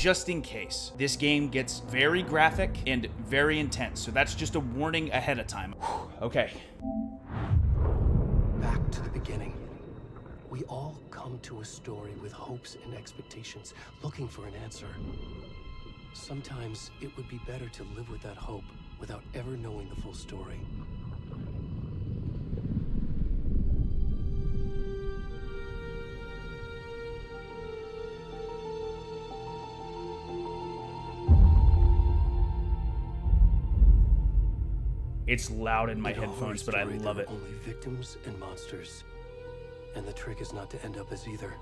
just in case. This game gets very graphic and very intense, so that's just a warning ahead of time. Okay. Back to the beginning. We all come to a story with hopes and expectations, looking for an answer. Sometimes it would be better to live with that hope without ever knowing the full story. It's loud in my headphones, but I love it. Only victims and monsters. And the trick is not to end up as either.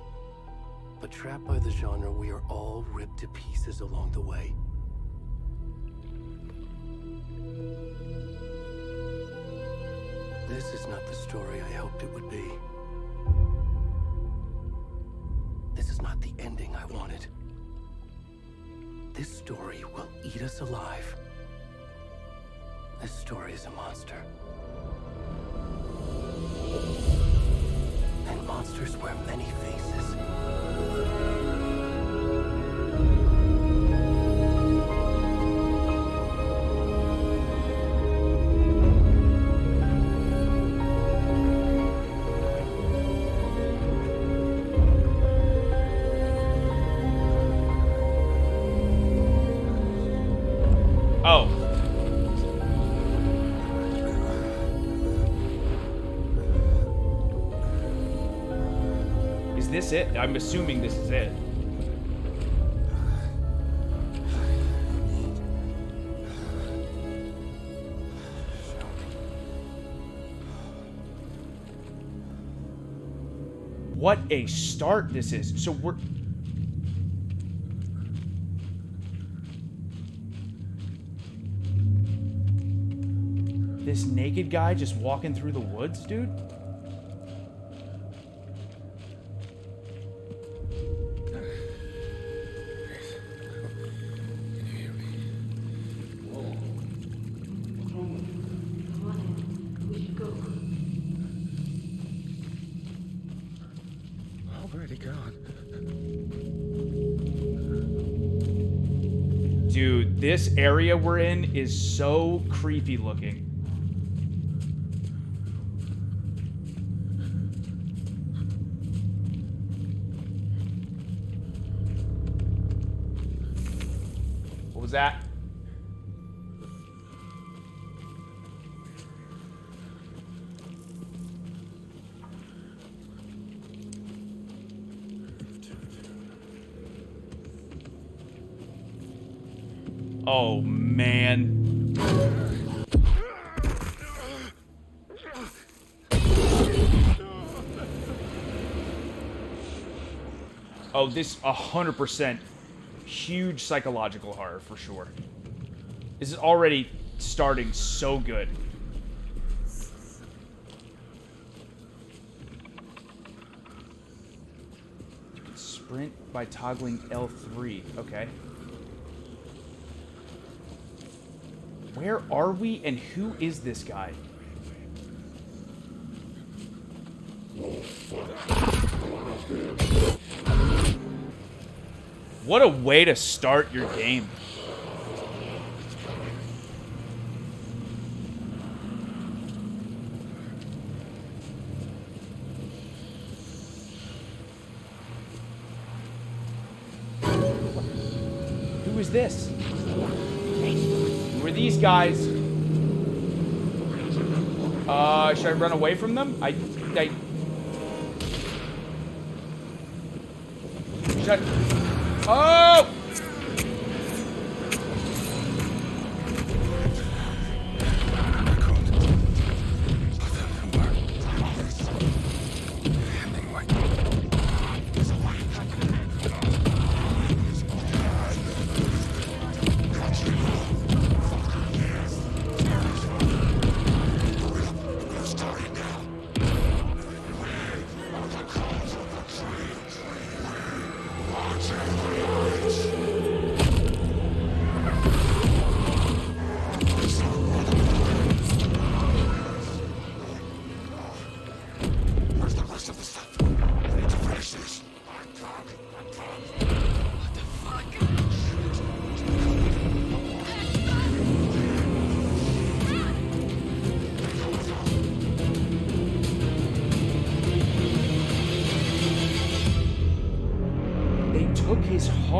But trapped by the genre, we are all ripped to pieces along the way. This is not the story I hoped it would be. This is not the ending I wanted. This story will eat us alive. This story is a monster. And monsters wear many faces. Oh. Is this it? I'm assuming this is it. What a start this is. So we're... This naked guy just walking through the woods, dude? Dude, this area we're in is so creepy looking. What was that? Oh, man. Oh, this 100% huge psychological horror for sure. This is already starting so good. You can sprint by toggling L3. Okay. Where are we, and who is this guy? What a way to start your game. Who is this? Who are these guys? Should I run away from them? Oh!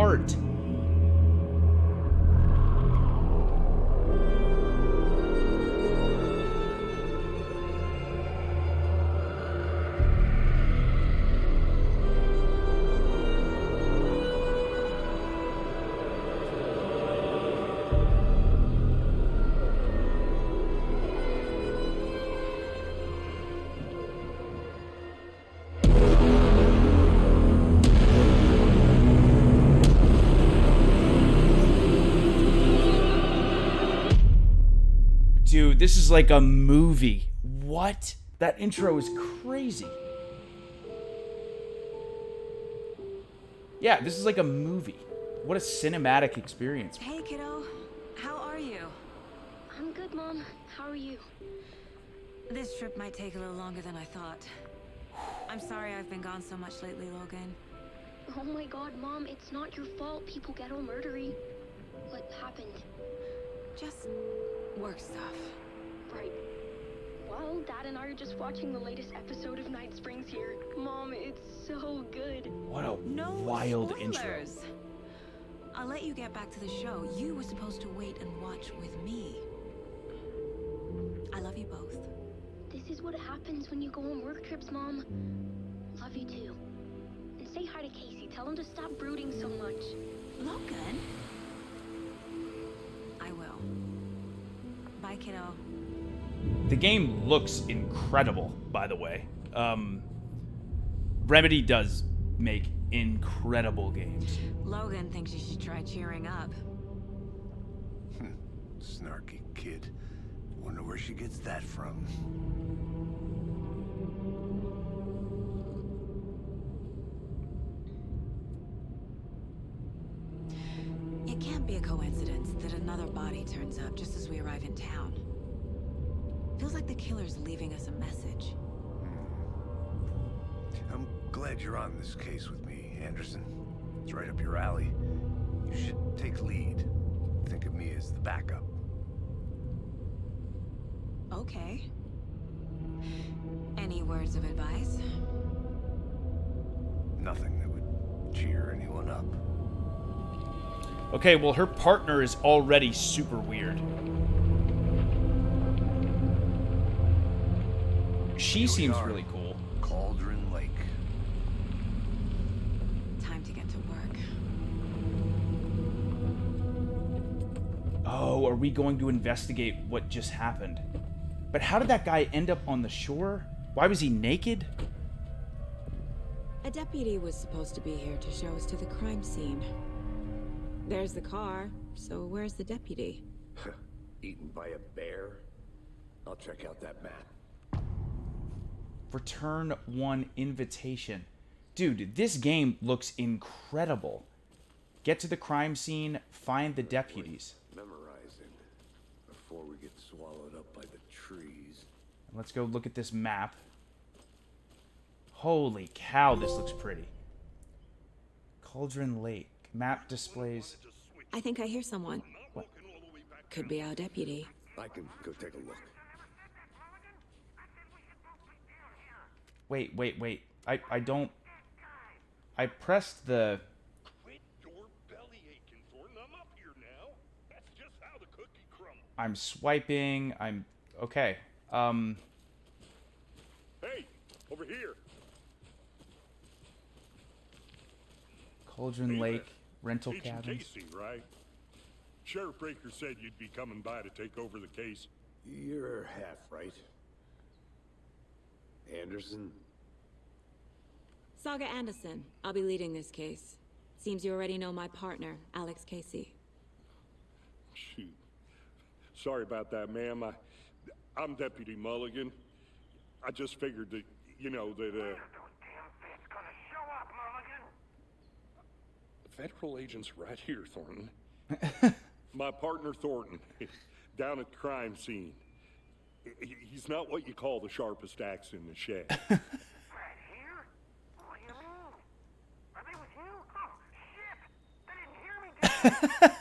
art. Dude, this is like a movie. What? That intro is crazy. Yeah, this is like a movie. What a cinematic experience. Hey, kiddo. How are you? I'm good, Mom. How are you? This trip might take a little longer than I thought. I'm sorry I've been gone so much lately, Logan. Oh my god, Mom, it's not your fault people get all murdery. What happened? Just work stuff. Right. Well, Dad and I are just watching the latest episode of Night Springs here. Mom, it's so good. What a No wild spoilers. intro. I'll let you get back to the show. You were supposed to wait and watch with me. I love you both. This is what happens when you go on work trips, Mom. Love you too. And say hi to Casey. Tell him to stop brooding so much. Logan? I will. Bye, kiddo. The game looks incredible, by the way. Remedy does make incredible games. Logan thinks you should try cheering up. Snarky kid. Wonder where she gets that from. It can't be a coincidence that another body turns up just as we arrive in town. Feels like the killer's leaving us a message. I'm glad you're on this case with me, Anderson. It's right up your alley. You should take lead. Think of me as the backup. Okay. Any words of advice? Nothing that would cheer anyone up. Okay, well, her partner is already super weird. She seems really cool. Cauldron Lake. Time to get to work. Oh, are we going to investigate what just happened? But how did that guy end up on the shore? Why was he naked? A deputy was supposed to be here to show us to the crime scene. There's the car, so where's the deputy? Eaten by a bear? I'll check out that map. Return one invitation. Dude, this game looks incredible. Get to the crime scene, find the deputies. Memorizing before we get swallowed up by the trees. Let's go look at this map. Holy cow, this looks pretty. Cauldron Lake. Map displays. I think I hear someone. What? Could be our deputy. I can go take a look. Wait. I don't... I pressed the... Quit your belly aching, Thornton. I'm up here now. That's just how the cookie crumbles. I'm swiping. I'm... Okay. Hey, over here. Cauldron Lake. Rental Agent cabins. Casey, right? Sheriff Breaker said you'd be coming by to take over the case. You're half right. Anderson? Saga Anderson. I'll be leading this case. Seems you already know my partner, Alex Casey. Shoot. Sorry about that, ma'am. I'm Deputy Mulligan. I just figured that, you know, that, Federal agent's right here, Thornton. My partner, Thornton, down at the crime scene. He's not what you call the sharpest axe in the shed. Right here? What do you mean? Are they with you? Oh, shit! They didn't hear me.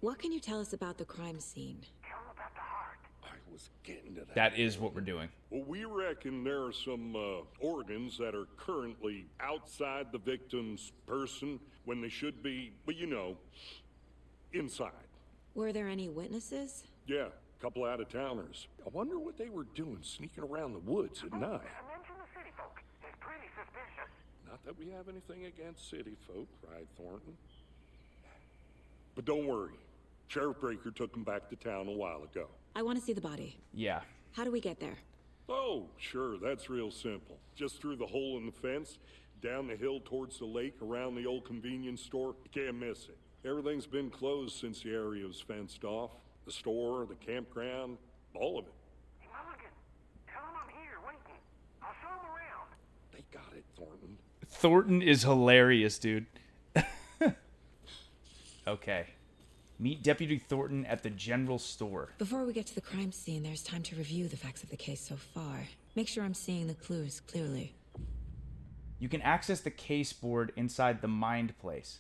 What can you tell us about the crime scene? Tell them about the heart. I was getting to that. That is what we're doing. Well, we reckon there are some organs that are currently outside the victim's person when they should be, but you know, inside. Were there any witnesses? Yeah, a couple out-of-towners. I wonder what they were doing sneaking around the woods at night. Mention the city folk. It's pretty suspicious. Not that we have anything against city folk, cried Thornton. But don't worry. Sheriff Breaker took them back to town a while ago. I want to see the body. Yeah. How do we get there? Oh, sure, that's real simple. Just through the hole in the fence, down the hill towards the lake, around the old convenience store. You can't miss it. Everything's been closed since the area was fenced off. The store, the campground, all of it. Hey, Mulligan, tell him I'm here waiting. I'll show him around. They got it, Thornton. Thornton is hilarious, dude. Okay. Meet Deputy Thornton at the general store. Before we get to the crime scene, there's time to review the facts of the case so far. Make sure I'm seeing the clues clearly. You can access the case board inside the Mind Place.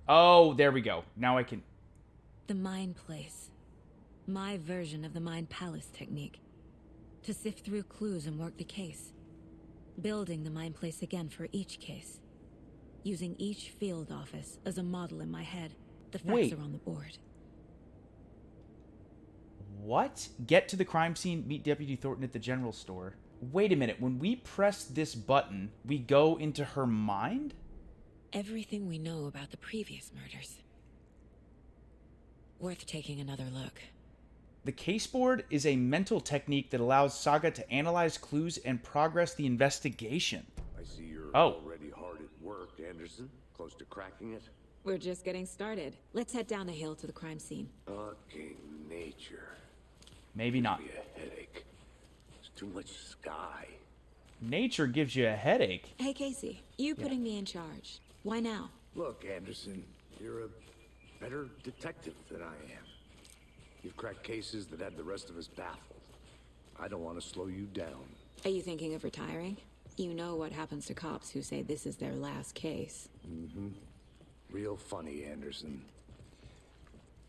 Oh, there we go. Now I can... The Mind Place. My version of the Mind Palace technique. To sift through clues and work the case. Building the Mind Place again for each case. Using each field office as a model in my head. The facts Wait. are on the board. What? Get to the crime scene, meet Deputy Thornton at the general store. Wait a minute. When we press this button, we go into her mind? Everything we know about the previous murders. Worth taking another look. The case board is a mental technique that allows Saga to analyze clues and progress the investigation. I see you're Oh. already hard at work, Anderson. Close to cracking it. We're just getting started. Let's head down the hill to the crime scene. Fucking nature. Maybe not. Give me a headache. There's too much sky. Nature gives you a headache. Hey, Casey, you putting me in charge. Why now? Look, Anderson, you're a better detective than I am. You've cracked cases that had the rest of us baffled. I don't want to slow you down. Are you thinking of retiring? You know what happens to cops who say this is their last case. Mm-hmm. Real funny, Anderson.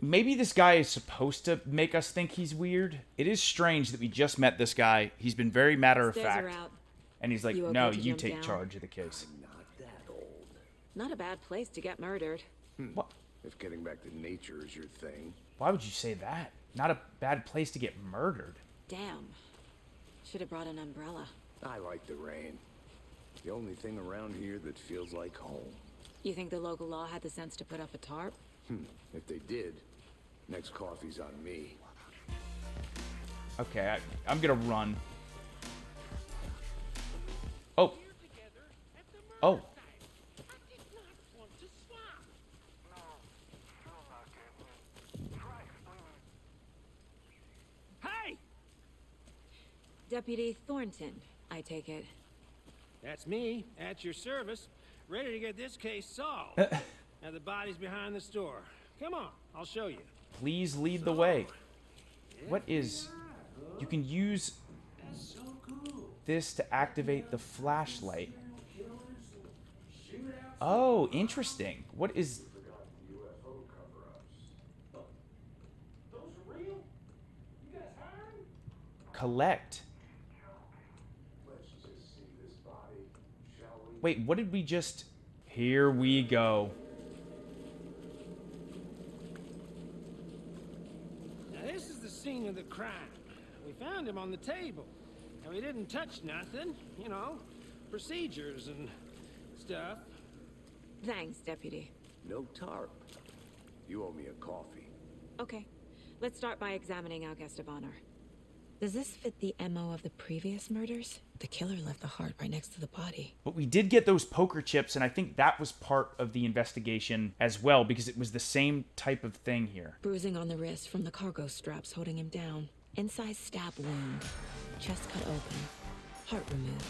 Maybe this guy is supposed to make us think he's weird. It is strange that we just met this guy. He's been very matter of Stairs fact. are out. And he's like, You okay no, to you jump take down? charge of the case. I'm not that old. Not a bad place to get murdered. What? If getting back to nature is your thing. Why would you say that? Not a bad place to get murdered. Damn. Should have brought an umbrella. I like the rain. The only thing around here that feels like home. You think the local law had the sense to put up a tarp? If they did, next coffee's on me. Okay, I'm gonna run. Oh. Oh. Hey! Deputy Thornton, I take it. That's me, at your service, ready to get this case solved. Now the body's behind the store. Come on, I'll show you. Please lead the way. What is... You can use this to activate the flashlight. Oh, interesting. What is... Collect. Wait, what did we just... Here we go. Now this is the scene of the crime. We found him on the table. And we didn't touch nothing, you know, procedures and stuff. Thanks, Deputy. No tarp. You owe me a coffee. Okay, let's start by examining our guest of honor. Does this fit the MO of the previous murders? The killer left the heart right next to the body. But we did get those poker chips, and I think that was part of the investigation as well, because it was the same type of thing here. Bruising on the wrist from the cargo straps holding him down. Inside stab wound. Chest cut open. Heart removed.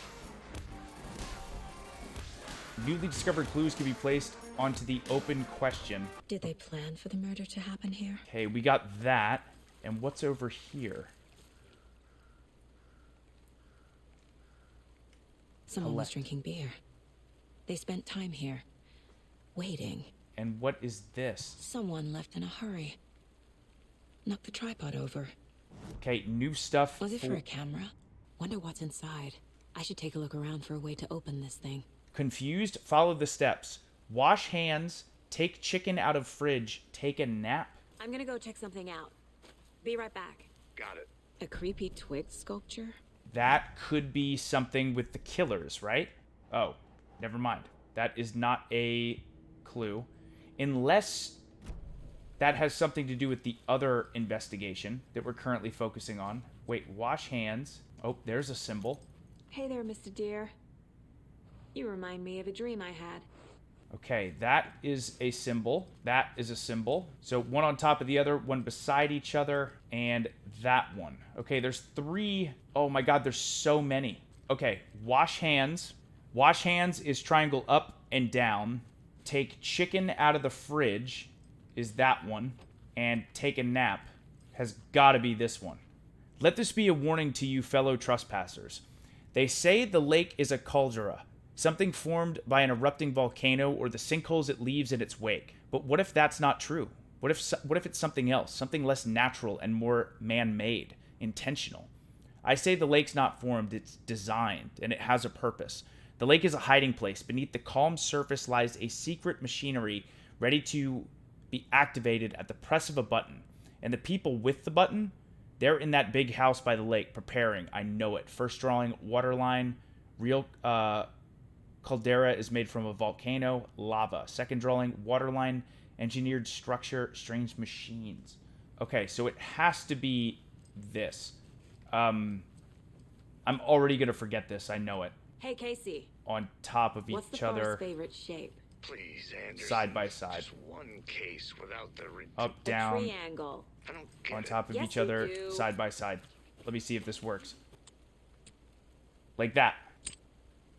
Newly discovered clues can be placed onto the open question. Did they plan for the murder to happen here? Okay, we got that. And what's over here? Someone was Collect. drinking beer. They spent time here. Waiting. And what is this? Someone left in a hurry. Knocked the tripod over. Okay, new stuff. Was it for a camera? Wonder what's inside. I should take a look around for a way to open this thing. Confused? Follow the steps. Wash hands. Take chicken out of fridge. Take a nap. I'm gonna go check something out. Be right back. Got it. A creepy twig sculpture? That could be something with the killers, right? Oh, never mind. That is not a clue. Unless that has something to do with the other investigation that we're currently focusing on. Wait, wash hands. Oh, there's a symbol. Hey there, Mr. Deer. You remind me of a dream I had. Okay, that is a symbol. That is a symbol. So one on top of the other, one beside each other, and that one. Okay, there's 3. Oh my god, there's so many. Okay, wash hands. Wash hands is triangle up and down. Take chicken out of the fridge is that one. And take a nap has got to be this one. Let this be a warning to you fellow trespassers. They say the lake is a caldera, something formed by an erupting volcano or the sinkholes it leaves in its wake. But what if that's not true? What if it's something else, something less natural and more man-made, intentional? I say the lake's not formed, it's designed, and it has a purpose. The lake is a hiding place. Beneath the calm surface lies a secret machinery ready to be activated at the press of a button. And the people with the button, they're in that big house by the lake, preparing. I know it. First drawing, waterline, real caldera is made from a volcano, lava. Second drawing, waterline, engineered structure, strange machines. Okay, so it has to be this. I'm already going to forget this. I know it. Hey, Casey. On top of What's each the other. forest's favorite shape? Please, Anderson. Side by side. Just one case without the... Up, down. A triangle. I don't get On it. top of Yes, each you other, do. side by side. Let me see if this works. Like that.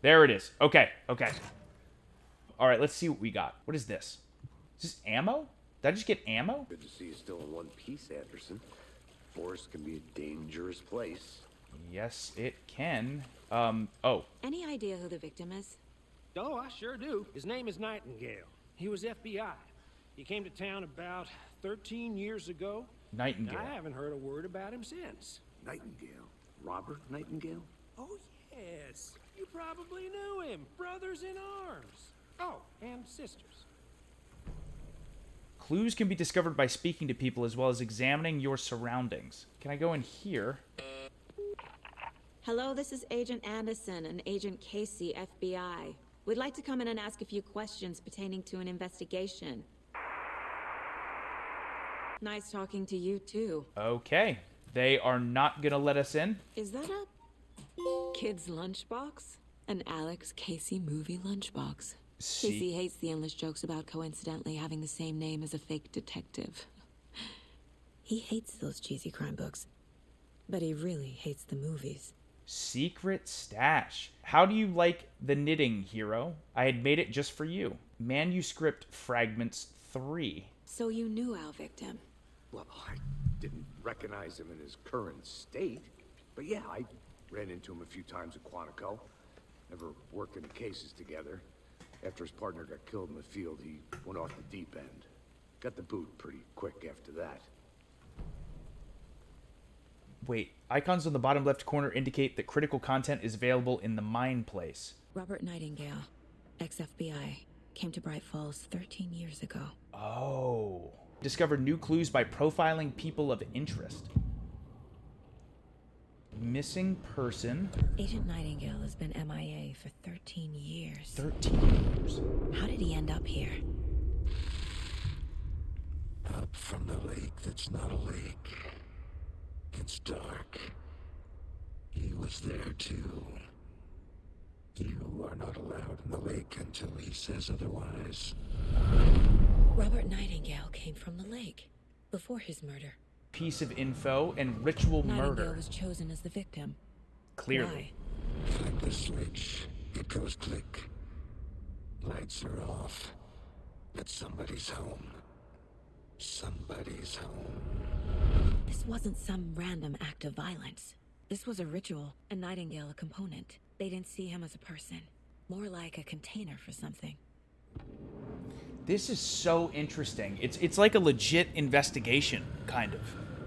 There it is. Okay, okay. All right, let's see what we got. What is this? Is this ammo? Did I just get ammo? Good to see you still in one piece, Anderson. Forest can be a dangerous place. Yes, it can. Oh. Any idea who the victim is? Oh, I sure do. His name is Nightingale. He was FBI. He came to town about 13 years ago. Nightingale. I haven't heard a word about him since. Nightingale? Robert Nightingale? Oh, yes. You probably knew him. Brothers in arms. Oh, and sisters. Clues can be discovered by speaking to people as well as examining your surroundings. Can I go in here? Hello, this is Agent Anderson and Agent Casey, FBI. We'd like to come in and ask a few questions pertaining to an investigation. Nice talking to you, too. Okay. They are not gonna let us in. Is that a kid's lunchbox? An Alex Casey movie lunchbox. Casey hates the endless jokes about coincidentally having the same name as a fake detective. He hates those cheesy crime books, but he really hates the movies. Secret stash. How do you like the knitting, hero? I had made it just for you. Manuscript fragments 3. So you knew our victim? Well, I didn't recognize him in his current state. But yeah, I ran into him a few times at Quantico. Never worked any cases together. After his partner got killed in the field, he went off the deep end. Got the boot pretty quick after that. Wait, icons on the bottom left corner indicate that critical content is available in the mine place. Robert Nightingale, ex-FBI, came to Bright Falls 13 years ago. Oh. Discovered new clues by profiling people of interest. Missing person. Agent Nightingale has been MIA for 13 years. 13 years. How did he end up here? Up from the lake that's not a lake. It's dark. He was there too. You are not allowed in the lake until he says otherwise. Robert Nightingale came from the lake before his murder. Piece of info and ritual Nightingale murder. was chosen as the victim. Clearly. Why? Flip the switch. It goes click. Lights are off. But somebody's home. Somebody's home. This wasn't some random act of violence. This was a ritual, and Nightingale a component. They didn't see him as a person. More like a container for something. This is so interesting. It's like a legit investigation, kind of.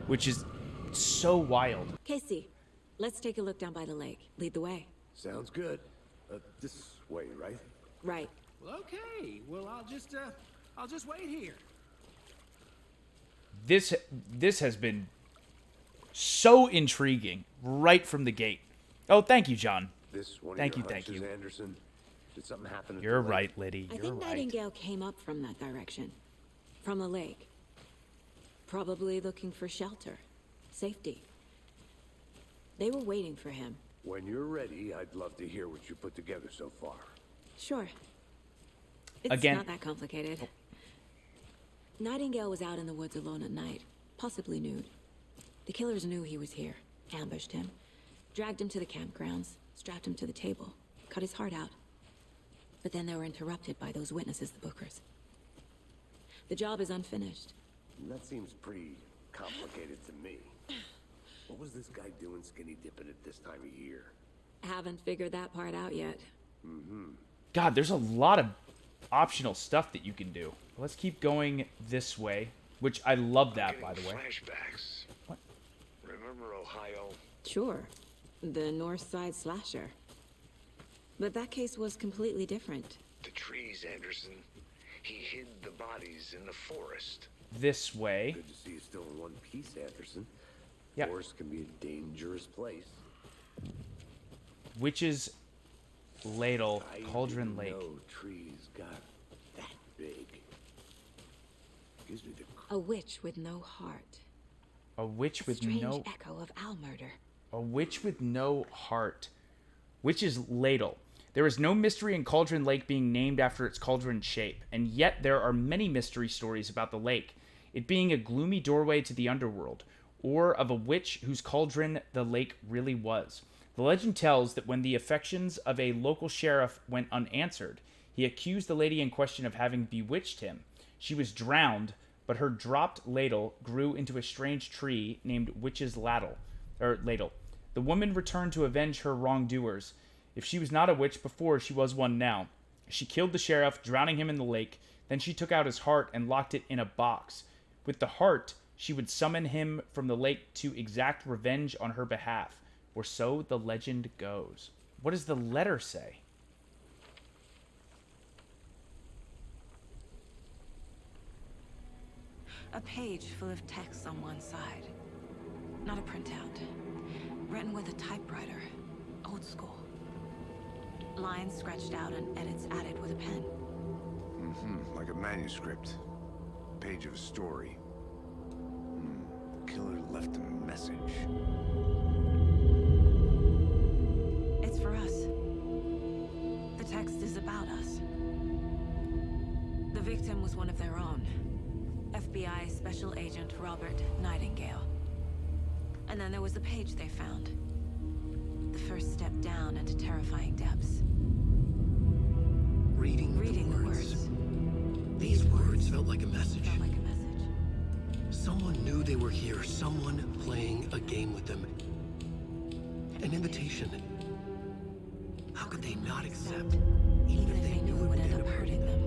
Which is It's so wild. Casey, let's take a look down by the lake. Lead the way. Sounds good. This way, right? Right. Well, okay. Well, I'll just wait here. This has been so intriguing right from the gate. Oh, thank you, John. This one Thank of you, your thank hunches, you. Anderson? Did something happen at You're the lake? right, Liddy. I You're think right. Nightingale came up from that direction. From the lake. Probably looking for shelter. Safety. They were waiting for him. When you're ready, I'd love to hear what you put together so far. Sure. It's Again. not that complicated. Nightingale was out in the woods alone at night, possibly nude. The killers knew he was here, ambushed him, dragged him to the campgrounds, strapped him to the table, cut his heart out. But then they were interrupted by those witnesses, the Bookers. The job is unfinished. That seems pretty complicated to me. What was this guy doing skinny dipping at this time of year? Haven't figured that part out yet. God, there's a lot of optional stuff that you can do. Let's keep going this way, which I love that, by the way. Flashbacks. What? Remember Ohio? Sure. The North Side slasher. But that case was completely different. The trees, Anderson. He hid the bodies in the forest. This way. Good to see you still in one piece, Anderson. Yeah. Forest can be a dangerous place. Witch's Ladle, I Cauldron didn't Lake. know trees got that big. Gives me the A witch with no heart. A witch with Strange no... echo of owl murder. A witch with no heart. Witch's Ladle. There is no mystery in Cauldron Lake being named after its cauldron shape, and yet there are many mystery stories about the lake, it being a gloomy doorway to the underworld, or of a witch whose cauldron the lake really was. The legend tells that when the affections of a local sheriff went unanswered, he accused the lady in question of having bewitched him. She was drowned, but her dropped ladle grew into a strange tree named Witch's Ladle. The woman returned to avenge her wrongdoers. If she was not a witch before, she was one now. She killed the sheriff, drowning him in the lake. Then she took out his heart and locked it in a box. With the heart, she would summon him from the lake to exact revenge on her behalf. Or so the legend goes. What does the letter say? A page full of text on one side. Not a printout. Written with a typewriter. Old school. Lines scratched out and edits added with a pen. Like a manuscript. Page of a story. Killer left a message. It's for us. The text is about us. The victim was one of their own. FBI Special Agent Robert Nightingale. And then there was the page they found. The first step down into terrifying depths. Reading the words. These words felt like a message. Felt like a message. Someone knew they were here. Someone playing a game with them. An invitation. How could they not accept? Even if they knew it would end up hurting them.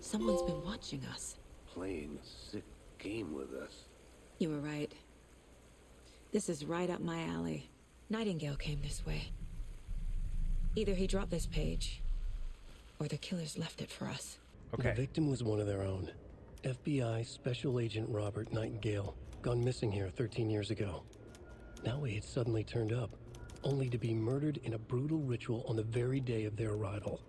Someone's been watching us. Playing a sick game with us. You were right. This is right up my alley. Nightingale came this way. Either he dropped this page, or the killers left it for us. The victim was one of their own. FBI Special Agent Robert Nightingale, gone missing here 13 years ago. Now he had suddenly turned up, only to be murdered in a brutal ritual on the very day of their arrival.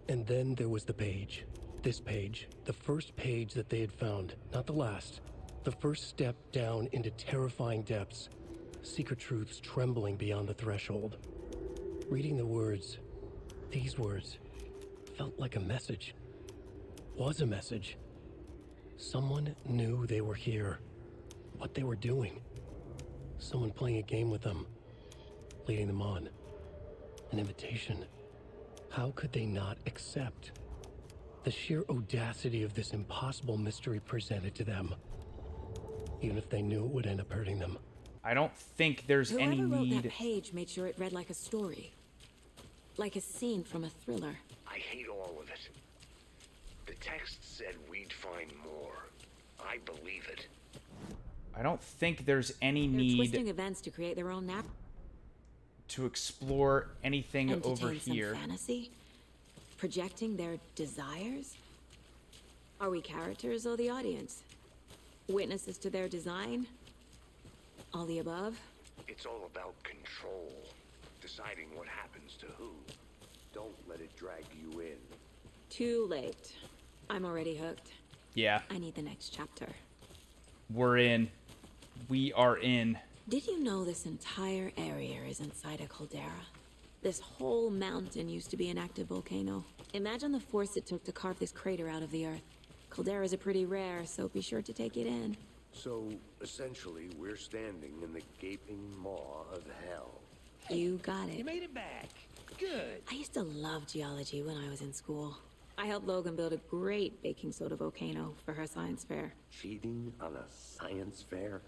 And then there was the page. This page, the first page that they had found, not the last. The first step down into terrifying depths. Secret truths trembling beyond the threshold. Reading the words, these words, felt like a message. Was a message. Someone knew they were here. What they were doing. Someone playing a game with them. Leading them on. An invitation. How could they not accept? The sheer audacity of this impossible mystery presented to them. Even if they knew it would end up hurting them. I don't think there's any Whoever wrote need... that page made sure it read like a story. Like a scene from a thriller. I hate all of it. The text said we'd find more. I believe it. I don't think there's any They're need twisting events to create their own narrative. to explore anything over Entertain here. some fantasy? Projecting their desires? Are we characters or the audience? Witnesses to their design? All the above? It's all about control. Deciding what happens to who. Don't let it drag you in. Too late. I'm already hooked. Yeah, I need the next chapter. we're in. We are in. Did you know this entire area is inside a caldera? This whole mountain used to be an active volcano. Imagine the force it took to carve this crater out of the earth. Calderas are pretty rare, so be sure to take it in. So, essentially, we're standing in the gaping maw of hell. You got You it. made it back. Good. I used to love geology when I was in school. I helped Logan build a great baking soda volcano for her science fair. Cheating on a science fair?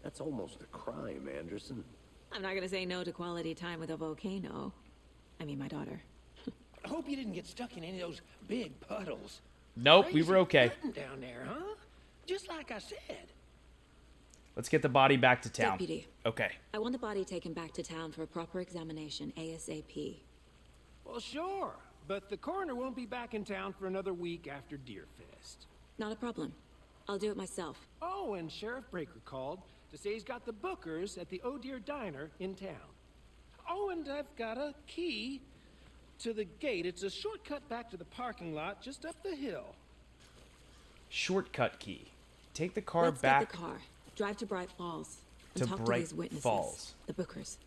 That's almost a crime, Anderson. I'm not gonna say no to quality time with a volcano. I mean, my daughter. I hope you didn't get stuck in any of those big puddles. Nope, we were Crazy okay. flooding down there, huh? Just like I said. Let's get the body back to town. Deputy. Okay. I want the body taken back to town for a proper examination ASAP. Well, sure. But the coroner won't be back in town for another week after Deerfest. Not a problem. I'll do it myself. Oh, and Sheriff Breaker called to say he's got the Bookers at the Oh Dear Diner in town. Oh, and I've got a key to the gate. It's a shortcut back to the parking lot just up the hill. Shortcut key. Take the car Let's back get the car. Drive to Bright Falls. And to talk Bright to these witnesses. Falls. The Bookers.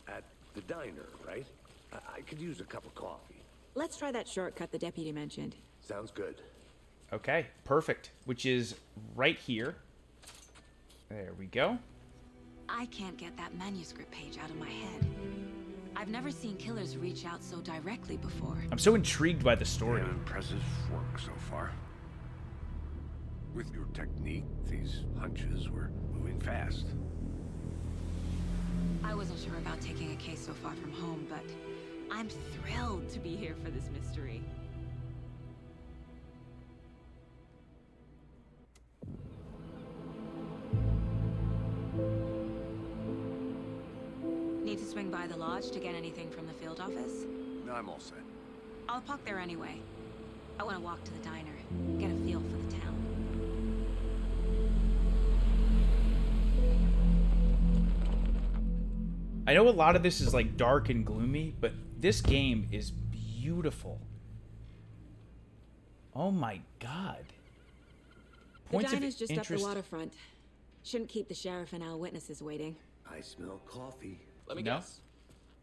At the diner, right? I could use a cup of coffee. Let's try that shortcut the deputy mentioned. Sounds good. Okay, perfect. Which is right here. There we go. I can't get that manuscript page out of my head. I've never seen killers reach out so directly before. I'm so intrigued by the story. Yeah, impressive work so far. With your technique, these hunches were moving fast. I wasn't sure about taking a case so far from home, but I'm thrilled to be here for this mystery. Need to swing by the lodge to get anything from the field office? No, I'm all set. I'll park there anyway. I want to walk to the diner, get a feel for the town. I know a lot of this is like dark and gloomy, but this game is beautiful. Oh my god. Points the of diner's just interest. up the waterfront. Shouldn't keep the sheriff and our witnesses waiting. I smell coffee. Let me No? guess.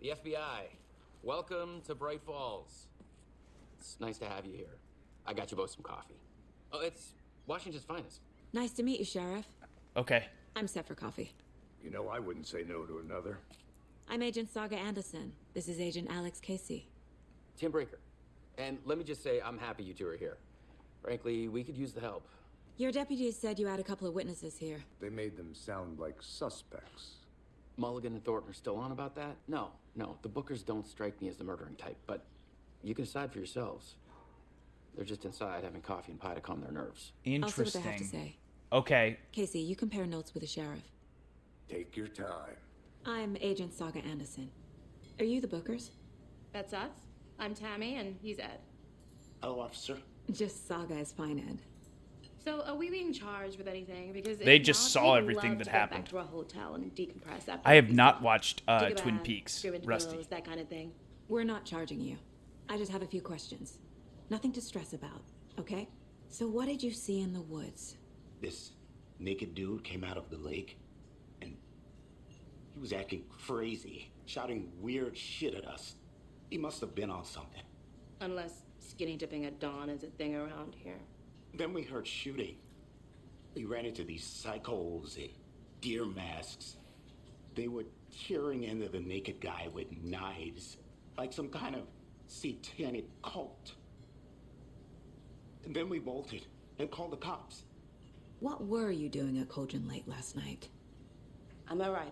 The FBI. Welcome to Bright Falls. It's nice to have you here. I got you both some coffee. Oh, it's Washington's finest. Nice to meet you, Sheriff. Okay. I'm set for coffee. You know, I wouldn't say no to another. I'm Agent Saga Anderson. This is Agent Alex Casey. Tim Breaker. And let me just say, I'm happy you two are here. Frankly, we could use the help. Your deputies said you had a couple of witnesses here. They made them sound like suspects. Mulligan and Thornton are still on about that? No. The Bookers don't strike me as the murdering type, but you can decide for yourselves. They're just inside having coffee and pie to calm their nerves. Interesting. I'll see what they have to say. Okay. Casey, you compare notes with the sheriff. Take your time. I'm Agent Saga Anderson. Are you the Bookers? That's us. I'm Tammy, and he's Ed. Hello, officer. Just Saga is fine, Ed. So, are we being charged with anything? Because They if just not, saw we'd everything love that to go happened. Back to our hotel and decompress after I have we not saw. watched Take a Twin bath, Peaks, scream into Rusty. pillows, that kind of thing. We're not charging you. I just have a few questions. Nothing to stress about, okay? So what did you see in the woods? This naked dude came out of the lake, and he was acting crazy, shouting weird shit at us. He must have been on something. Unless skinny dipping at dawn is a thing around here. Then we heard shooting. We ran into these psychos in deer masks. They were tearing into the naked guy with knives, like some kind of satanic cult. And then we bolted and called the cops. What were you doing at Cauldron Lake last night? I'm a writer.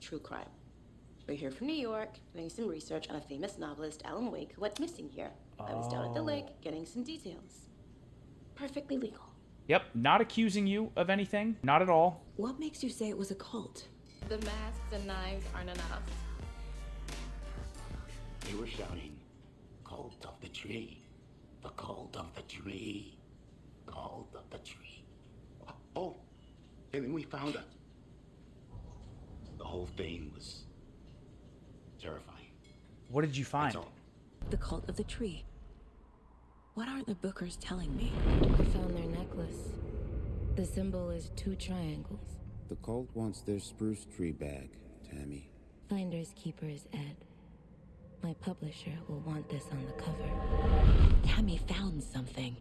True crime. We're here from New York, doing some research on a famous novelist, Alan Wake, who went missing here. I was down at the lake, getting some details. Perfectly legal. Yep, not accusing you of anything. Not at all. What makes you say it was a cult? The masks and knives aren't enough. They were shouting, "Cult of the tree. The cult of the tree. Cult of the tree." Oh, and then we found it. The whole thing was terrifying. What did you find? That's all. The cult of the tree. What aren't the bookers telling me? I found their necklace. The symbol is 2 triangles. The cult wants their spruce tree back, Tammy. Finders keepers, Ed. My publisher will want this on the cover. Tammy found something.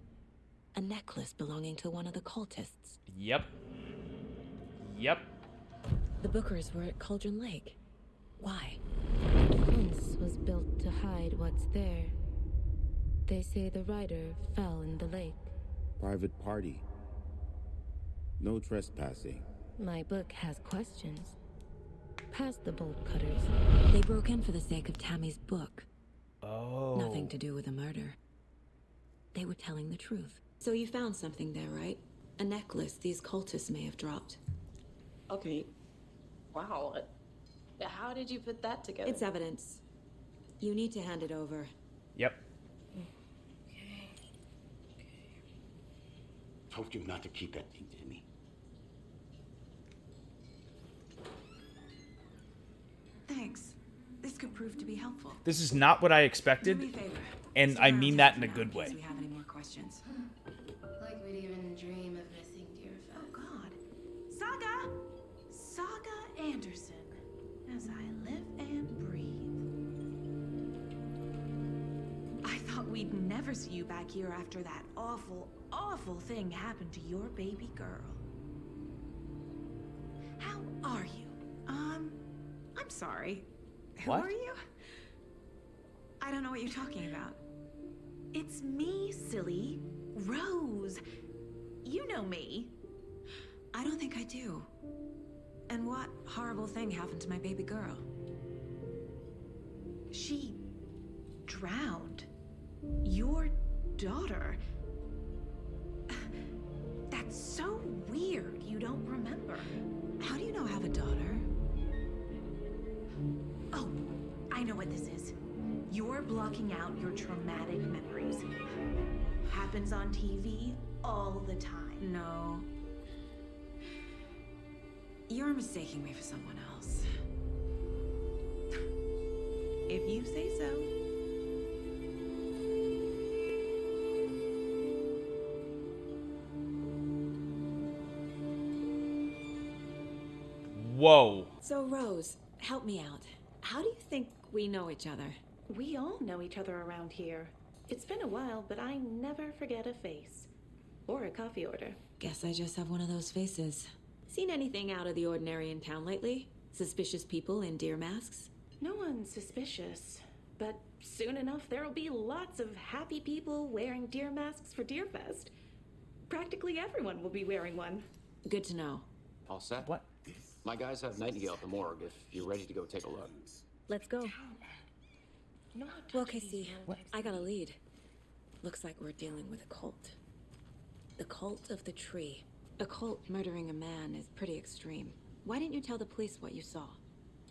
A necklace belonging to one of the cultists. Yep. Yep. The bookers were at Cauldron Lake. Why? The fence was built to hide what's there. They say the writer fell in the lake. Private party. No trespassing. My book has questions. Past the bolt cutters. They broke in for the sake of Tammy's book. Oh. Nothing to do with a murder. They were telling the truth. So you found something there, right? A necklace these cultists may have dropped. Okay. Wow. How did you put that together? It's evidence. You need to hand it over. Yep. Told you not to keep that thing, Tammy. Thanks. This could prove to be helpful. This is not what I expected. Do me a favor. And Stay I around mean to that let in me a know good in way. case we have any more questions. Like we'd even dream of missing Deerfest. Oh God. Saga Anderson. As I live and breathe. I thought we'd never see you back here after that awful, awful thing happened to your baby girl. How are you? I'm sorry. What? Who are you? I don't know what you're talking about. It's me, silly. Rose. You know me. I don't think I do. And what horrible thing happened to my baby girl? She drowned. Your daughter. That's so weird you don't remember. How do you know I have a daughter? Oh, I know what this is. You're blocking out your traumatic memories. Happens on TV all the time. No. You're mistaking me for someone else. If you say so. Whoa. So, Rose, help me out. How do you think we know each other? We all know each other around here. It's been a while, but I never forget a face. Or a coffee order. Guess I just have one of those faces. Seen anything out of the ordinary in town lately? Suspicious people in deer masks? No one's suspicious. But soon enough, there'll be lots of happy people wearing deer masks for Deerfest. Practically everyone will be wearing one. Good to know. All set? What? My guys have Nightingale at the morgue if you're ready to go take a look. Let's go. Well, Casey, I got a lead. Looks like we're dealing with a cult. The cult of the tree. A cult murdering a man is pretty extreme. Why didn't you tell the police what you saw?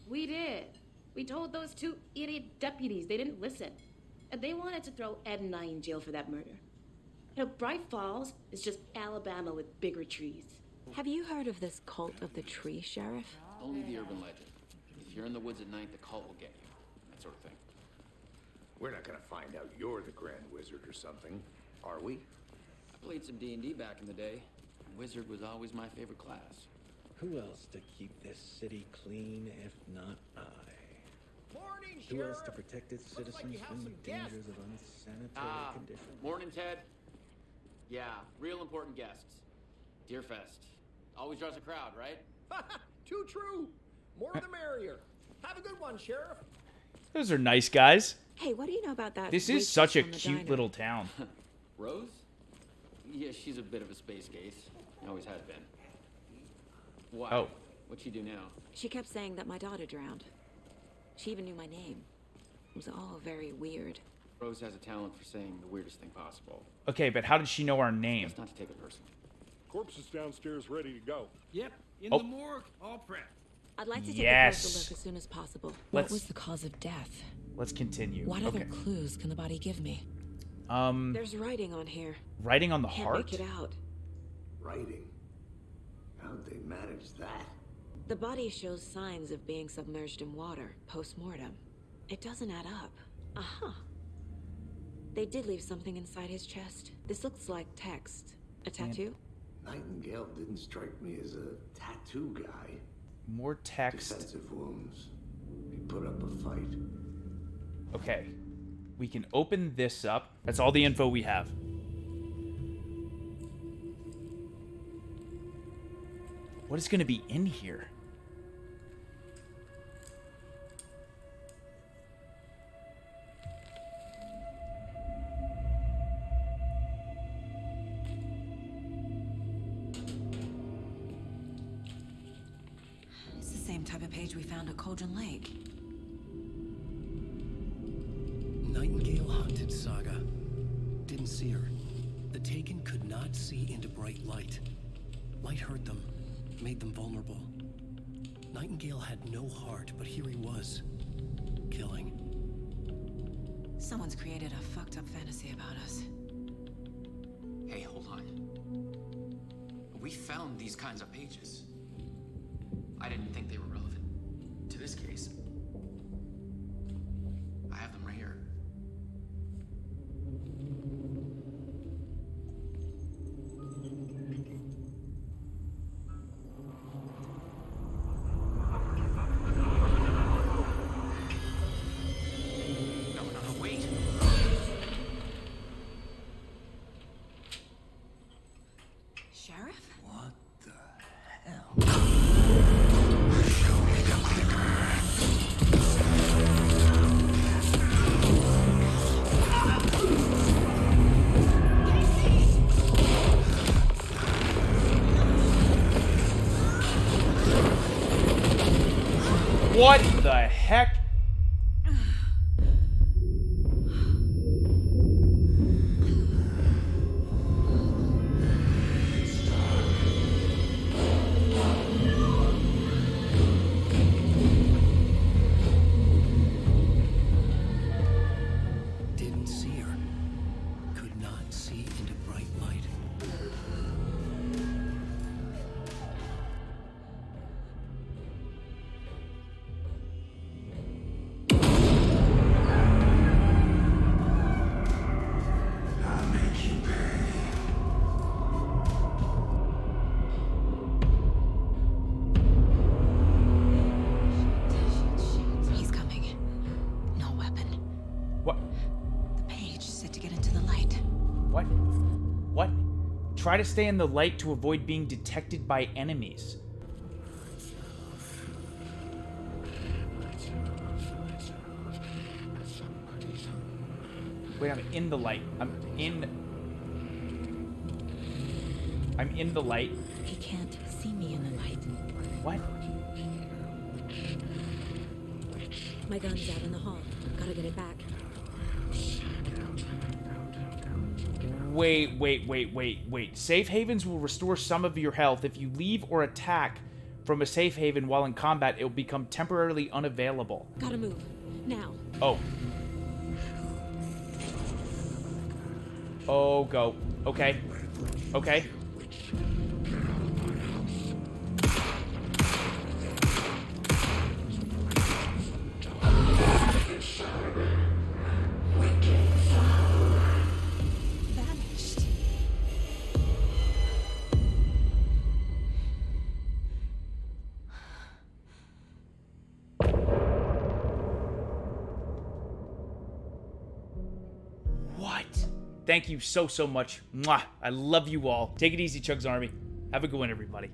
We did. We told those 2 idiot deputies. They didn't listen. And they wanted to throw Ed and I in jail for that murder. You know, Bright Falls is just Alabama with bigger trees. Have you heard of this cult of the tree, Sheriff? Only the urban legend. If you're in the woods at night, the cult will get you. That sort of thing. We're not gonna find out you're the Grand Wizard or something, are we? I played some D&D back in the day. Wizard was always my favorite class. Who else to keep this city clean if not I? Morning, Who Sheriff. else to protect its citizens from the dangers of unsanitary conditions? Morning, Ted. Yeah, real important guests. Deerfest. Always draws a crowd, right? Too true. More the merrier. Have a good one, Sheriff. Those are nice guys. Hey, what do you know about that? This is waitress such a from the cute diner? little town. Rose? Yeah, she's a bit of a space case. Always has been. Why? Oh. What'd she do now? She kept saying that my daughter drowned. She even knew my name. It was all very weird. Rose has a talent for saying the weirdest thing possible. Okay, but how did she know our name? Let's not to take it personally. Corpse is downstairs ready to go. Yep, in Oh. the morgue, all prepped. I'd like to take a Yes. closer look as soon as possible. Let's- What was the cause of death? Let's continue. What other Okay. clues can the body give me? There's writing on here. Writing on the Can't heart? make it out. Writing? How'd they manage that? The body shows signs of being submerged in water post-mortem. It doesn't add up. Uh-huh. They did leave something inside his chest. This looks like text. A tattoo? Nightingale didn't strike me as a tattoo guy. More text. Defensive wounds. He put up a fight. Okay. We can open this up. That's all the info we have. What is going to be in here? It's the same type of page we found at Cauldron Lake. Nightingale hunted Saga. Didn't see her. The Taken could not see into bright light. Light hurt them, made them vulnerable. Nightingale had no heart, but here he was, killing. Someone's created a fucked up fantasy about us. Hey, hold on. We found these kinds of pages. I didn't think they were relevant to this case. I have them right here. No, wait. Sheriff? What the hell? Show me the clicker. What the heck? Didn't see her. Could not see into bright light. I'll make you pay. He's coming. No weapon. What? The page said to get into the light. What? What? Try to stay in the light to avoid being detected by enemies. Wait, I'm in the light. I'm in the light. He can't see me in the light. What? My gun's out in the hall. Gotta get it back. Wait. Safe havens will restore some of your health. If you leave or attack from a safe haven while in combat, it will become temporarily unavailable. Gotta move. Now. Oh. Oh, go. Okay. Okay. Vanished. What? Thank you so much. Mwah. I love you all. Take it easy, Chugs Army. Have a good one, everybody.